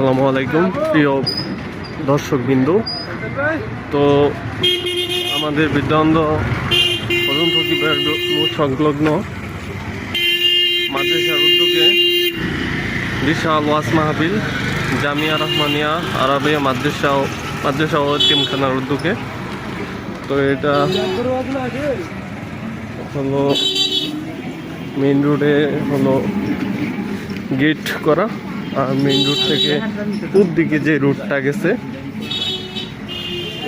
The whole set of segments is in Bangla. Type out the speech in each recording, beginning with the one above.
আসসালামু আলাইকুম প্রিয় দর্শকবৃন্দ। তো আমাদের বিদ্যানন্দ প্রথম ফকির মোড় সংলগ্ন মাদ্রাসার উদ্যোগে বিশাল ওয়াজ মাহফিল জামিয়া রহমানিয়া আরাবিয়া মাদ্রাসা ও এতিমখানার উদ্যোগে। তো এটা হলো মেইন রোডে হলো গেট করা, আর মেইন রোড থেকে পূর্ব দিকে যে রোডটা গেছে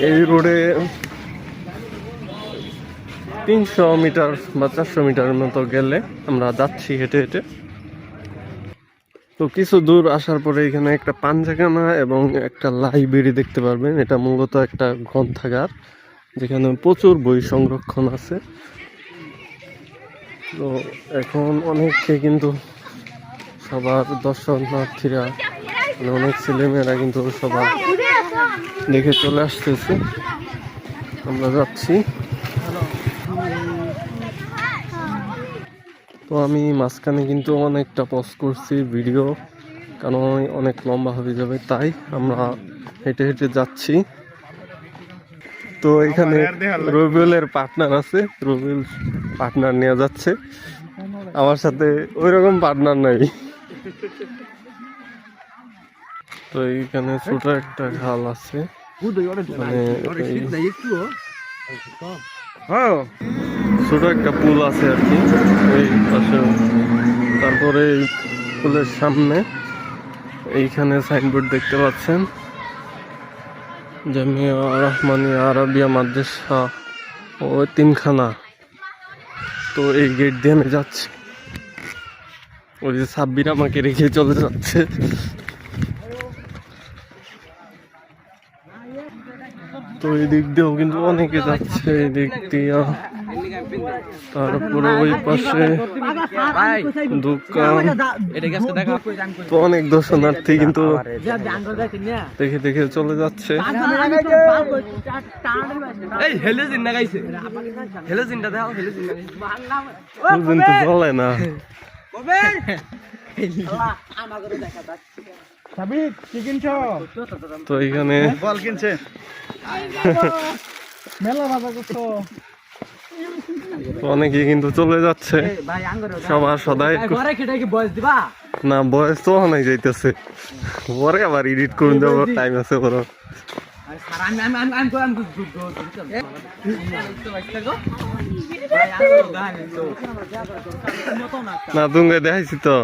এই রোডে 300 মিটার বা 400 মিটারের মতো গেলে আমরা যাচ্ছি হেঁটে হেঁটে। তো কিছু দূর আসার পরে এখানে একটা পাঞ্জাখানা এবং একটা লাইব্রেরি দেখতে পারবেন। এটা মূলত একটা গ্রন্থাগার যেখানে প্রচুর বই সংরক্ষণ আছে। তো এখন অনেকে কিন্তু সবার দর্শনার্থীরা অনেক ছেলেমেয়েরা কিন্তু সবার দেখে চলে আসতেছে। আমরা যাচ্ছি। তো আমি মাঝখানে কিন্তু অনেকটা পজ করছি ভিডিও, কারণ অনেক লম্বা হয়ে যাবে, তাই আমরা হেঁটে হেঁটে যাচ্ছি। তো এখানে রবিউলের পার্টনার আছে, রবিউল পার্টনার নিয়ে যাচ্ছে। আমার সাথে ওইরকম পার্টনার নাই। তো এইখানে ছোট একটা খাল আছে, মানে ছোট একটা পুল আছে আর কি ওই পাশে। তারপরে পুলের সামনে এইখানে সাইনবোর্ড দেখতে পাচ্ছেন, জামিয়া রহমানিয়া আরাবিয়া মাদ্রাসা ও এতিমখানা। তো এই গেট দিয়ে আমি যাচ্ছি। ওই যে সাব্বির আমাকে রেখে চলে যাচ্ছে। তো এই দিক দিয়েও কিন্তু অনেকে যাচ্ছে, এই দিক দিয়ে। তারপরে ওই পাশে দোকান। তো অনেক দর্শনার্থী কিন্তু দেখে দেখে চলে যাচ্ছে। চলে না। তো এখানে অনেকে কিন্তু চলে যাচ্ছে সবার সদাই না, বয়স তো অনেক যাইতেছে, পরে আবার এডিট করুন দেবো, টাইম আছে বড় না। তুমি দেখাইছি তো।